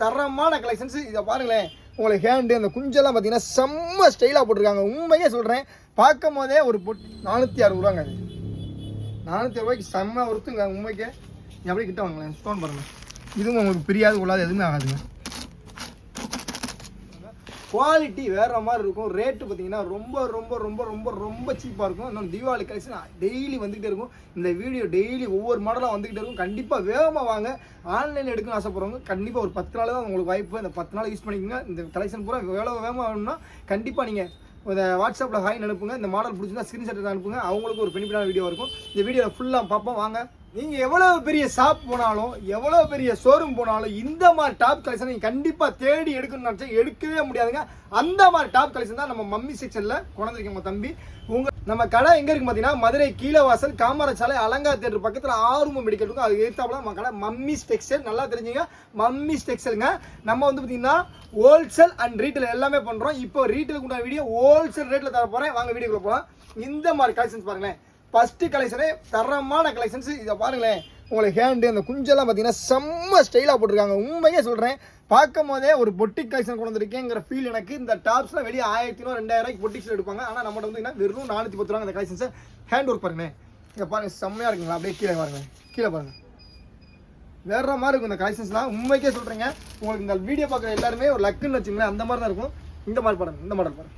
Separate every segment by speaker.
Speaker 1: தரமான கலெக்ஷன்ஸ். இதை பாருங்களேன், உங்களுக்கு ஹேண்டு அந்த குஞ்செல்லாம் பார்த்தீங்கன்னா செம்ம ஸ்டைலாக போட்டிருக்காங்க. உண்மையே சொல்கிறேன், பார்க்கும் போதே ஒரு 460 அது 460 செம்ம ஒருத்துங்க. உண்மைக்கே எப்படி கிட்ட வாங்களேன், ஸ்டோன் பாருங்கள். இதுவும் உங்களுக்கு பிரியாது கொள்ளாது எதுவுமே ஆகாதுங்க. குவாலிட்டி வேறு மாதிரி இருக்கும். ரேட்டு பார்த்தீங்கன்னா ரொம்ப ரொம்ப ரொம்ப ரொம்ப ரொம்ப சீப்பாக இருக்கும். இன்னொன்று தீபாவளி கலெக்ஷன் டெய்லி வந்துக்கிட்டே இருக்கும். இந்த வீடியோ டெய்லி ஒவ்வொரு மாடலாக வந்துக்கிட்டே இருக்கும். கண்டிப்பாக வேகமாக வாங்க. ஆன்லைனில் எடுக்கணும்னு ஆசைப்படுறவங்க கண்டிப்பாக ஒரு 10 நாள் தான் உங்களுக்கு வாய்ப்பு. இந்த 10 நாள் யூஸ் பண்ணிக்கோங்க. இந்த கலெக்ஷன் பூரா வேகமாக வேணும்னா கண்டிப்பாக நீங்கள் இந்த வாட்ஸ்அப்பில் ஹாய் அனுப்புங்க. இந்த மாடல் பிடிச்சிருந்தா ஸ்க்ரீன்ஷாட் அனுப்புங்க. அவங்களுக்கு ஒரு பெனிஃபிட்டான வீடியோ இருக்கும். இந்த வீடியோவில் ஃபுல்லாக பார்ப்போம் வாங்க. நீங்கள் எவ்வளோ பெரிய ஷாப் போனாலும் எவ்வளோ பெரிய ஷோரூம் போனாலும் இந்த மாதிரி டாப் கலெக்ஷன் நீங்கள் கண்டிப்பாக தேடி எடுக்கணும்னு நினச்சா எடுக்கவே முடியாதுங்க. அந்த மாதிரி டாப் கலெக்ஷன் தான் நம்ம மம்மி செக்ஷனில் கொண்டிருக்கோம் தம்பி. நம்ம கடை எங்கே இருக்கு பார்த்தீங்கன்னா மதுரை கீழவாசல் காமராஜ் சாலை அலங்கார் தேட்டர் பக்கத்தில் ஆர்வம் மெடிக்கல் இருக்கும். அது எதிர்த்தாப்புல நம்ம கடை மம்மி டெக்ஸ்டைல். நல்லா தெரிஞ்சுங்க, மம்மி டெக்ஸ்டைலுங்க. நம்ம வந்து பார்த்தீங்கன்னா ஹோல்சேல் அண்ட் ரீட்டைல் எல்லாமே பண்ணுறோம். இப்போ ரீட்டைலுக்கு உண்டான வீடியோ ஹோல்சேல் ரேட்டில் தர போகிறேன். வாங்க வீடியோக்குள்ள போகலாம். இந்த மாதிரி கலெக்ஷன்ஸ் பாருங்களேன். ஃபர்ஸ்ட் கலெக்ஷனே தரமான கலெக்ஷன்ஸ். இதை பாருங்களேன், உங்களுக்கு ஹேண்டு அந்த குஞ்செல்லாம் பார்த்தீங்கன்னா செம்ம ஸ்டைலாக போட்டிருக்காங்க. உண்மையே சொல்கிறேன், பார்க்கும் போதே ஒரு பொட்டிக் கலெக்ஷன் கொண்டு வந்திருக்கேங்கிற ஃபீல் எனக்கு. இந்த டாப்ஸ்லாம் வெளியே 1000-2000 பொட்டிக்ஸில் எடுப்பாங்க. ஆனால் நம்மகிட்ட வந்து வெறும் 410 ரூபா. அந்த கலெக்ஷன்ஸை ஹேண்ட் ஒர்க் பாருங்களேன். இதை பாருங்கள், செம்மையாக இருக்குங்களா. அப்படியே கீழே பாருங்கள், கீழே பாருங்கள், வேற மாதிரி இருக்கும் இந்த கலெக்ஷன்ஸ்லாம். உண்மைக்கே சொல்கிறேங்க, உங்களுக்கு இந்த வீடியோ பார்க்குற எல்லாருமே ஒரு லக்குன்னு வச்சுங்களேன். அந்த மாதிரி தான் இருக்கும். இந்த மாதிரி பாருங்கள், இந்த மாடல் பாருங்கள்.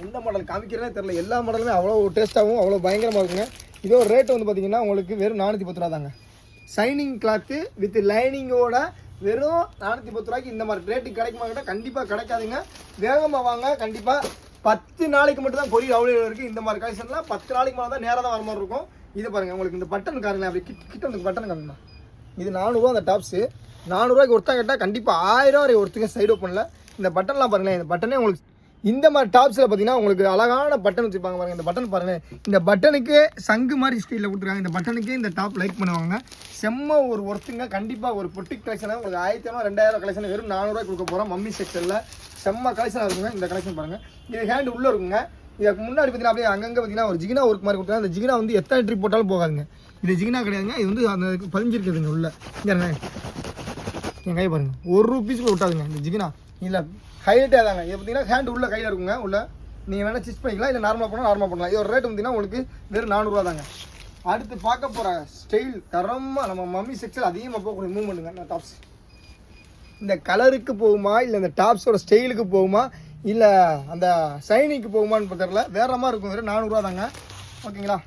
Speaker 1: எந்த மாடல் காமிக்கிறதே தெரில. எல்லா மாடலுமே அவ்வளோ டேஸ்ட்டாகவும் அவ்வளோ பயங்கரமாக இருக்குங்க. இதோ ரேட்டு வந்து பார்த்தீங்கன்னா உங்களுக்கு வெறும் 410 ரூபா தாங்க. ஷைனிங் கிளாத்து வித் லைனிங்கோட வெறும் 410 ரூபாய்க்கு இந்த மாதிரி ரேட்டுக்கு கிடைக்குமா கிட்ட கண்டிப்பாக கிடைக்காதுங்க. வேகமாக வாங்க. கண்டிப்பாக 10 நாளைக்கு மட்டும் தான் கொரியர் அவைலபிள் இருக்குது. இந்த மாதிரி கலெக்ஷன்லாம் 10 நாளைக்கு மேலே தான் நேராக தான் வர மாதிரி இருக்கும். இது பாருங்கள், உங்களுக்கு இந்த பட்டன் காருங்களேன். அப்படி கிட்ட வந்து பட்டன் காருங்கண்ணா. இது 400 ரூபா. அந்த டாப்ஸு 400 ரூபாய்க்கு ஒருத்தா கேட்டால் கண்டிப்பாக 1000 வரை ஒருத்தங்க சைடு ஓப்பனில். இந்த பட்டன்லாம் பாருங்களேன். இந்த பட்டனே உங்களுக்கு இந்த மாதிரி டாப்ஸில் பார்த்தீங்கன்னா உங்களுக்கு அழகான பட்டன் வச்சுருப்பாங்க பாருங்கள். இந்த பட்டன் பாருங்கள். இந்த பட்டனுக்கு சங்கு மாதிரி ஸ்டைலில் கொடுத்துருக்காங்க. இந்த பட்டனுக்கே இந்த டாப் லைக் பண்ணுவாங்க. செம்ம ஒரு ஒர்த்துங்க. கண்டிப்பாக ஒரு பொட்டிக் கலெக்ஷனாக உங்களுக்கு 1500-2000 கலெக்ஷன் வெறும் 400 ரூபாய்க்கு கொடுக்க போகிறோம். மம்மி செக்ஷனில் செம்ம கலெக்ஷனாக இருக்குங்க. இந்த கலெக்ஷன் பாருங்கள். இது ஹேண்டு உள்ளே இருக்குங்க. இதுக்கு முன்னாடி பார்த்தீங்கன்னா அப்படியே அங்கங்கே பார்த்தீங்கன்னா ஒரு ஜிகினா ஒர்க் மாதிரி கொடுத்தாங்க. அந்த ஜிகினா வந்து எத்தனை ட்ரிப் போட்டாலும் போகாதுங்க. இது ஜிகினா கிடையாதுங்க. இது வந்து அந்த பதிஞ்சிருக்குதுங்க உள்ள. இங்கே என் கை பாருங்கள், ₹1 விட்டாதுங்க இந்த ஜிகினா. இல்லை ஹைலைட்டே தாங்க. இது பார்த்தீங்கன்னா ஹேண்ட் உள்ள கையில் இருக்குங்க. உள்ள நீங்கள் வேணால் ஸ்டிச் பண்ணிக்கலாம், இல்லை நார்மலாக பண்ணால் நார்மலாக பண்ணலாம். இது ஒரு ரேட் பார்த்தீங்கன்னா உங்களுக்கு வெறும் 400 ரூபா தாங்க. அடுத்து பார்க்க போகிற ஸ்டைல் தரமாக நம்ம மம்மி செக்ஷன் அதிகமாக போகக்கூடிய மூவ் பண்ணுங்க. நான் டாப்ஸ் இந்த கலருக்கு போகுமா, இல்லை இந்த டாப்ஸோட ஸ்டைலுக்கு போகுமா, இல்லை அந்த ஷைனிங்க்கு போகுமான்னு தெரியல. வேறு மாதிரி இருக்கும். வெறும் 400 ரூபா தாங்க. ஓகேங்களா.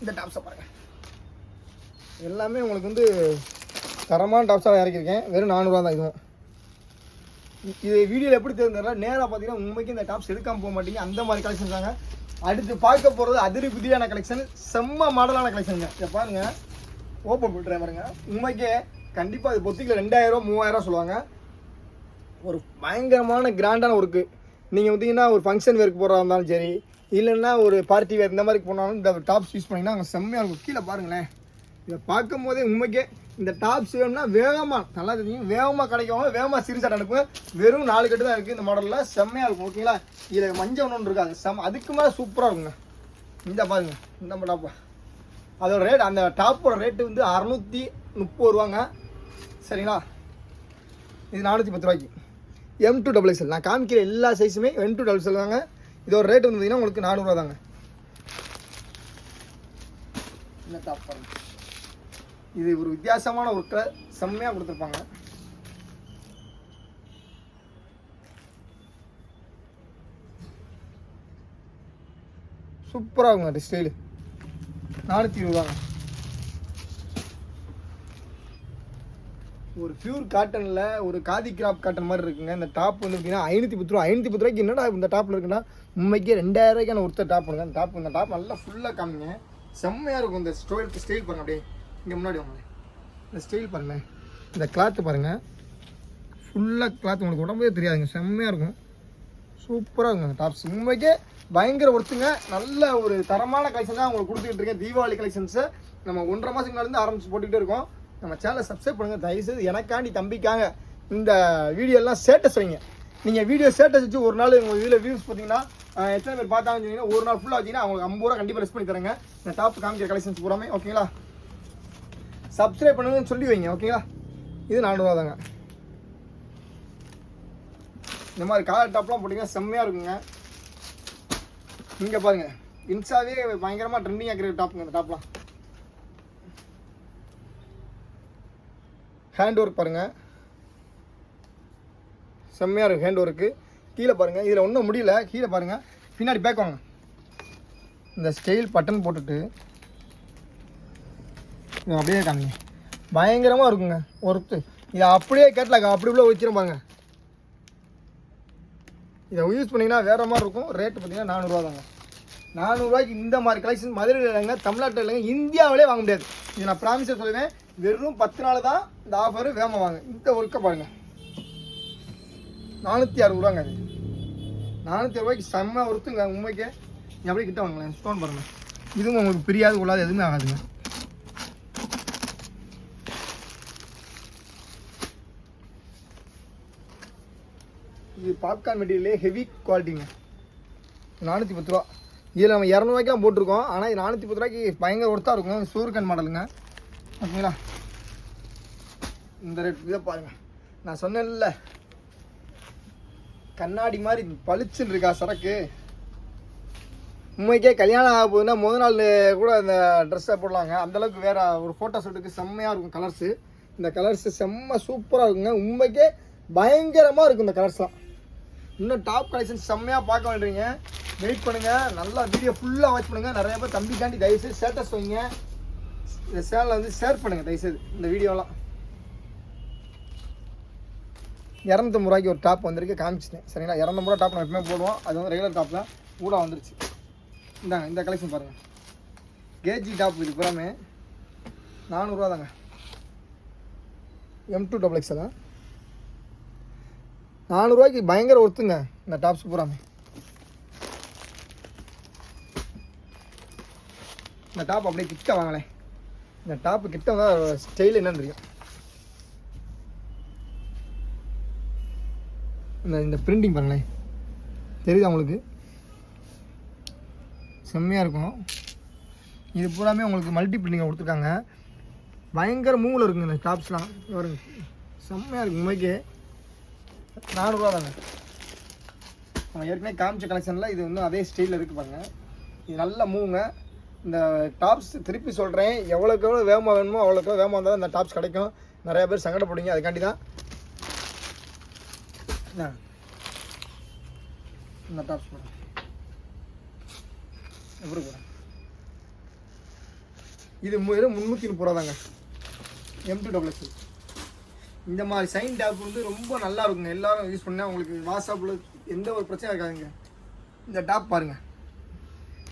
Speaker 1: இந்த டாப்ஸை பாருங்கள், எல்லாமே உங்களுக்கு வந்து தரமான டாப்ஸாக இறக்கியிருக்கேன். வெறும் 400 ரூபா தான். இதுவும் இது வீடியோவில் எப்படி தெரிஞ்சுனா நேராக பார்த்தீங்கன்னா உண்மைக்கு இந்த டாப்ஸ் எடுக்காமல் போக மாட்டீங்க. அந்த மாதிரி கலெக்ஷன் தாங்க. அடுத்து பார்க்க போகிறது அதிரி புதியான கலெக்ஷன், செம்ம மாடலான கலெக்ஷனுங்க. இதை பாருங்கள், ஓப்பன் பண்ணுறேன் பாருங்க. உண்மைக்கே கண்டிப்பாக அது பொத்திக்கில் 2000-3000 சொல்லுவாங்க. ஒரு பயங்கரமான கிராண்டான ஒர்க்கு. நீங்கள் பார்த்தீங்கன்னா ஒரு ஃபங்க்ஷன் வேருக்கு போகிறதா இருந்தாலும் சரி, இல்லைன்னா ஒரு பார்ட்டி வேர் இந்த மாதிரி போனாலும் இந்த டாப்ஸ் யூஸ் பண்ணிங்கன்னா அங்கே செம்மையாக இருக்கும். கீழே பாருங்களேன். இதை பார்க்கும் போதே உண்மைக்கே இந்த டாப்ஸ் வேணும்னா வேகமாக நல்லா தெரியும், வேகமாக கிடைக்கும். வேகமாக சிரிச்சாட் அனுப்புங்க. வெறும் 4 கட்டு தான் இருக்குது இந்த மாடலில். செம்மையாக இருக்கும். ஓகேங்களா. இதில் மஞ்சள் ஒன்று இருக்காது, அதுக்கு மேலே சூப்பராக இருக்குங்க. இந்த பாருங்க, இந்த டாப்பா அதோட ரேட், அந்த டாப்போட ரேட்டு வந்து 630 ரூபாங்க. சரிங்களா. இது 410 ரூபாய்க்கு. M2XXL நான் காமிக்கிற எல்லா சைஸுமே M2XXL தாங்க. இதோட ரேட் வந்து பார்த்தீங்கன்னா உங்களுக்கு 400 ரூபா தாங்க. இந்த டாப் பாருங்க, இது ஒரு வித்தியாசமான ஒர்க்கை செம்மையாக கொடுத்துருப்பாங்க. சூப்பராக இருக்குங்க. அந்த ஸ்டைலு 420 ரூபாங்க. ஒரு பியூர் காட்டனில் ஒரு காதி கிராப் காட்டன் மாதிரி இருக்குங்க. இந்த டாப் வந்து பார்த்தீங்கன்னா 510 ரூபா. 510 ரூபாய்க்கு என்னடா இந்த டாப்பில் இருக்குன்னா உண்மைக்கே 2000 ரூபாய்க்கான ஒருத்தர் டாப் பண்ணுங்க. இந்த டாப் நல்லா ஃபுல்லாக காமிங்க. செம்மையாக இருக்கும். இந்த ஸ்டைல் பாருங்கள். அப்படியே இங்கே முன்னாடி வாங்க. இந்த ஸ்டைல் பாருங்கள். இந்த கிளாத்து பாருங்கள், ஃபுல்லாக கிளாத் உங்களுக்கு உடம்பே தெரியாதுங்க. செம்மையாக இருக்கும். சூப்பராக இருக்குங்க அந்த டாப்ஸ். உண்மைக்கே பயங்கர ஒருத்துங்க. நல்ல ஒரு தரமான கலெக்ஷன் தான் உங்களுக்கு கொடுத்துக்கிட்டு இருக்கேன். தீபாவளி கலெக்ஷன்ஸை நம்ம 1.5 மாதத்துக்கு முன்னாடி ஆரம்பிச்சு போட்டுக்கிட்டே இருக்கோம். நம்ம சேனலை சப்ஸ்கிரைப் பண்ணுங்கள் தயவுசெய்து. எனக்காண்டி தம்பிக்காங்க இந்த வீடியோலாம் ஸ்டேட்டஸ் வைங்க. நீங்கள் வீடியோ ஸ்டேட்டஸ் வச்சு ஒரு நாள் உங்கள் இதில் வியூஸ் பார்த்தீங்கன்னா எத்தனை பேர் பார்த்தாங்கன்னு சொன்னீங்கன்னா ஒரு நாள் ஃபுல்லாக வச்சிங்கன்னா அவங்களுக்கு 50 ரூபா கண்டிப்பாக ரெஸ்ட் பண்ணி தரேங்க. இந்த டாப் காமிக்கிற கலெக்ஷன்ஸ் பூராமே. ஓகேங்களா. சப்ஸ்கிரைப் பண்ணுங்கன்னு சொல்லி வைங்க. ஓகேங்களா. இது 400 தாங்க. இந்த மாதிரி காலர் டாப்லாம் போட்டிங்கன்னா செம்மையாக இருக்குங்க. இங்கே பாருங்கள், இன்ஸ்டாவே பயங்கரமாக ட்ரெண்டிங் ஆக்கிற டாப்புங்க இந்த டாப்லாம். ஹேண்ட் ஒர்க் பாருங்கள், செம்மையாக இருக்குது ஹேண்ட் ஒர்க்கு. கீழே பாருங்கள், இதில் ஒன்றும் முடியல. கீழே பாருங்கள், பின்னாடி பேக் வாங்க. இந்த ஸ்டைல் பட்டன் போட்டுட்டு அப்படியே காமிங்க, பயங்கரமாக இருக்குங்க ஒர்த்து. இதை அப்படியே கேட்டலாக்கா அப்படி உள்ள வச்சிரும் பாருங்க. இதை யூஸ் பண்ணிங்கன்னா வேறு மாதிரி இருக்கும். ரேட்டு பார்த்தீங்கன்னா 400 தாங்க. 400 ரூபாய்க்கு இந்த மாதிரி கலெக்ஷன் மதுரையில் இல்லைங்க, தமிழ்நாட்டில் இல்லைங்க, இந்தியாவிலே வாங்க முடியாது. இது நான் ப்ராமிஸாக சொல்லுவேன். வெறும் 10 நாள் தான் இந்த ஆஃபர், வேகமாக வாங்க. இந்த ஒர்க்கை பாருங்கள், 460 ரூபாங்க. அது 460 ரூபாய்க்கு செம்ம ஒர்த்துங்க உண்மைக்கு. அப்படியே கிட்ட வாங்களேன், ஸ்டோன் பாருங்கள். இதுவும் உங்களுக்கு பிரியாது உள்ளாது எதுவுமே ஆகாதுங்க. இது பாப்கார்ன் மெட்டீரியலே ஹெவி குவாலிட்டிங்க. 410 ரூபா. இதில் நம்ம 200 ரூபாய்க்கெலாம் போட்டிருக்கோம். ஆனால் இது 410 ரூபாய்க்கு பயங்கர ஒர்த்தாக இருக்கும். சூர்கன் மாடலுங்க, ஓகேங்களா? இந்த ரேட் இதை பாருங்கள். நான் சொன்னேன்ல, கண்ணாடி மாதிரி பளிச்சுன்னு இருக்கா சரக்கு. உண்மைக்கே கல்யாணம் ஆக போகுதுன்னா முதல் நாள் கூட அந்த ட்ரெஸ்ஸை போடலாங்க. அந்தளவுக்கு வேறு ஒரு ஃபோட்டோ ஷூட்டுக்கு செம்மையாக இருக்கும் கலர்ஸு. இந்த கலர்ஸு செம்ம சூப்பராக இருக்குங்க. உண்மைக்கே பயங்கரமாக இருக்கும் இந்த கலர்ஸ்லாம். இன்னும் டாப் கலெக்ஷன் செம்மையாக பார்க்க வேண்டியீங்க. வெயிட் பண்ணுங்கள், நல்லா வீடியோ ஃபுல்லாக வாட்ச் பண்ணுங்கள். நிறைய பேர் தம்பிக்காண்டி தயவுசெய்து ஸ்டேட்டஸ் வைங்க. இந்த சேனலை வந்து ஷேர் பண்ணுங்கள் தயவுசெய்து இந்த வீடியோலாம். 250 ரூபாய்க்கு ஒரு டாப் வந்திருக்கு, காமிச்சிட்டேன் சரிங்களா? 250 ரூபா டாப் நான் எப்பவுமே போடுவோம். அது வந்து ரெகுலர் டாப் தான், கூட வந்துருச்சு. இந்தாங்க இந்த கலெக்ஷன் பாருங்கள், கேஜி டாப். இது பூராமே 400 ரூபா தாங்க. M2XXL 400 ரூபாய்க்கு பயங்கர ஒர்த்துங்க இந்த டாப்ஸ் பூராமே. இந்த டாப் அப்படியே கிட்ட வாங்களேன். இந்த டாப்பு கிட்ட வந்தால் ஸ்டைல் என்னன்னு தெரியும். இந்த பிரிண்டிங் பாருங்களேன், தெரியுதா உங்களுக்கு? செம்மையாக இருக்கும். இது பூராமே உங்களுக்கு மல்டி பிரிண்டிங்கை கொடுத்துருக்காங்க. பயங்கர மூவில் இருக்குங்க இந்த டாப்ஸ்லாம். வருங்க, செம்மையாக இருக்கும். உண்மைக்கு 400 ரூபா தாங்க. நம்ம ஏற்கனவே காமிச்ச கலெக்ஷனில் இது இன்னும் அதே ஸ்டைலில் இருக்குது பாருங்கள். இது நல்ல மூவுங்க. இந்த டாப்ஸ் திருப்பி சொல்கிறேன், எவ்வளோக்கு எவ்வளோ வேகமாக வேணுமோ அவ்வளோக்கு வேகமாக இருந்தால் இந்த டாப்ஸ் கிடைக்கும். நிறையா பேர் சங்கடப்படுங்க, அதுக்காண்டி தான் இந்த டாப்ஸ் போடுறேன். எப்படி போகிறேன்? இது 330 ரூபா தாங்க. M2XXL. இந்த மாதிரி சைன் டாப் வந்து ரொம்ப நல்லா இருக்குங்க. எல்லோரும் யூஸ் பண்ணால் உங்களுக்கு வாட்ஸ்அப்பில் எந்த ஒரு பிரச்சனையும் இருக்காதுங்க. இந்த டாப் பாருங்கள்,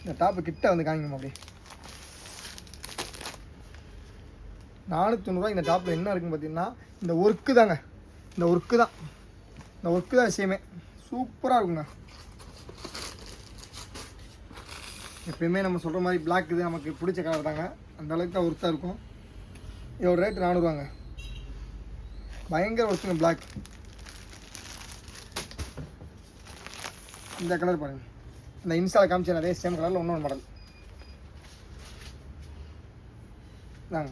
Speaker 1: இந்த டாப்பு கிட்ட வந்து காமிக்கணும். அப்படியே 490 ரூபா. இந்த டாப்பில் என்ன இருக்குன்னு பார்த்தீங்கன்னா இந்த ஒர்க்கு தாங்க. இந்த ஒர்க்கு தான் விஷயமே. சூப்பராக இருக்குங்க. எப்பயுமே நம்ம சொல்கிற மாதிரி பிளாக் இது நமக்கு பிடிச்ச கலர் தாங்க. அந்த அளவுக்கு தான் ஒர்த்தாக இருக்கும். இதோட ரேட் 400 ரூபாங்க. பயங்கர ஒர்த்துங்க பிளாக். இந்த கலர் பாருங்கள், இந்த இன்ஸ்டாவில் காமிச்சேன் அதே சேம் கலரில் இன்னொரு மாடல் தாங்க.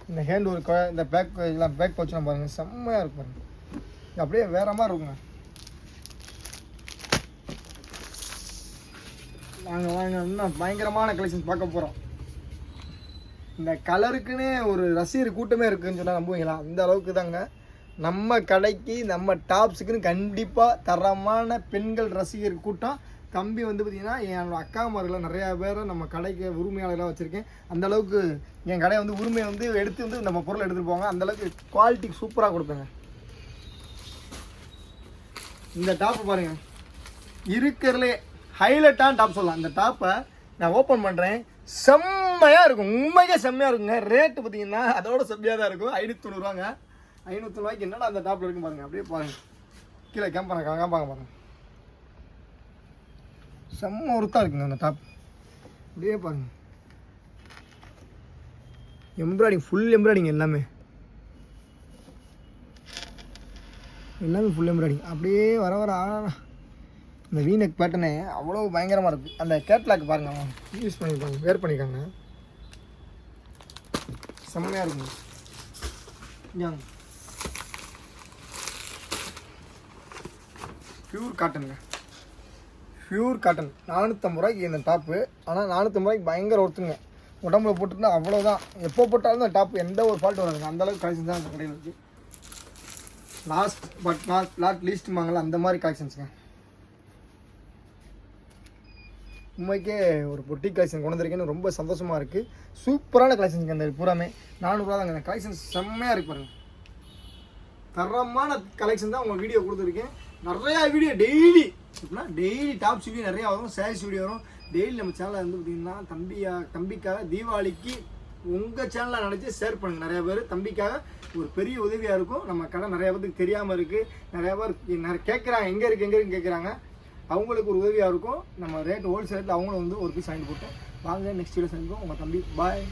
Speaker 1: இந்த ஹேண்ட் ஒர்க்கு, இந்த பேக் இதெல்லாம் பேக் போச்சுன்னா பாருங்கள், செம்மையாக இருக்கும் பாருங்கள். அப்படியே வேறு மாதிரி இருக்குங்க. வாங்க இன்னும் பயங்கரமான கலெக்ஷன் பார்க்க போகிறோம். இந்த கலருக்குன்னே ஒரு ரசிகர் கூட்டமே இருக்குதுன்னு சொன்னால் நம்புவீங்களா? அந்த அளவுக்கு தாங்க நம்ம கடைக்கு, நம்ம டாப்ஸுக்குன்னு கண்டிப்பாக தரமான பெண்கள் ரசிகர் கூட்டம். தம்பி வந்து பார்த்திங்கன்னா என்னோட அக்காமார்களை நிறையா பேரை நம்ம கடைக்கு உரிமையாளர்களாக வச்சுருக்கேன். அந்தளவுக்கு என் கடையை வந்து உரிமையை வந்து எடுத்து வந்து நம்ம பொருளை எடுத்துகிட்டு போவாங்க. அந்தளவுக்கு குவாலிட்டி சூப்பராக கொடுப்பேங்க. இந்த டாப்பு பாருங்கள், இருக்கிறதுலே ஹைலைட்டான டாப் சொல்லலாம். இந்த டாப்பை நான் ஓப்பன் பண்ணுறேன், செம்மையாக இருக்கும். உண்மைக்கே செம்மையாக இருக்குங்க. ரேட்டு பார்த்தீங்கன்னா அதோட செம்மையாக தான் இருக்கும். 590 ரூபாங்க. 590 ரூபாய்க்கு என்னடா அந்த டாப்பில் இருக்கும் பாருங்கள். அப்படியே பாருங்கள், கீழே காம்பாங்க பாருங்கள். செம்ம ஒருத்தாக இருக்குங்க அந்த டாப். அப்படியே பாருங்கள், எம்ப்ராய்டிங், ஃபுல் எம்ப்ராய்டிங். எல்லாமே ஃபுல் எம்ப்ராய்டிங். அப்படியே வர இந்த வீனக் பேட்டர்னே அவ்வளோ பயங்கரமாக இருக்குது. அந்த கேட்லாக் பாருங்கள், அவங்க யூஸ் பண்ணியிருக்காங்க, வேர் பண்ணியிருக்காங்க. செம்மையாக இருக்குங்க. Pure காட்டனுங்க, pure cotton. 450 ரூபாய்க்கு இந்த டாப்பு. ஆனால் 450 ரூபாய்க்கு பயங்கர ஒருத்துங்க. உடம்புல போட்டுருந்தா அவ்வளோதான். எப்போ போட்டாலும் அந்த டாப் எந்த ஒரு ஃபால்ட் வராதுங்க. அந்தளவுக்கு கலெக்ஷன் தான் அந்த கடையில் இருக்குது. லாஸ்ட் பட் நாட் லீஸ்ட்டுமாங்களா, அந்த மாதிரி கலெக்ஷன்ஸுங்க. உண்மைக்கே ஒரு பொட்டிக் கலெக்ஷன் கொண்டு வந்திருக்கேன்னு ரொம்ப சந்தோஷமாக இருக்குது. சூப்பரான கலெக்ஷன்ஸுங்க. அந்த பூராமே 400 ரூபா தாங்க. அந்த கலெக்ஷன்ஸ் செம்மையாக இருக்கு பாருங்க. தரமான கலெக்ஷன் தான் உங்கள் வீடியோ கொடுத்துருக்கேன். நிறையா வீடியோ டெய்லி எப்படின்னா டெய்லி டாப்ஸ் வீடியோ நிறையா வரும், சாரீஸ் வீடியோ வரும். டெய்லி நம்ம சேனலில் வந்து பார்த்திங்கன்னா தம்பிக்காக தீபாவளிக்கு உங்கள் சேனலில் நினச்சி ஷேர் பண்ணுங்கள். நிறையா பேர் தம்பிக்காக ஒரு பெரிய உதவியாக இருக்கும். நம்ம கடை நிறையா பேருக்கு தெரியாமல் இருக்குது. நிறையா பேர் கேட்குறாங்க எங்கே இருக்குன்னு கேட்குறாங்க. அவங்களுக்கு ஒரு உதவியாக இருக்கும். நம்ம ரேட் ஹோல்சேல் ரேட்டில் அவங்களும் வந்து ஒரு பீஸ் வாங்கி போட்டோம். வாங்க நெக்ஸ்ட் வீடியோ சந்திப்போம். உங்கள் தம்பி பாய்.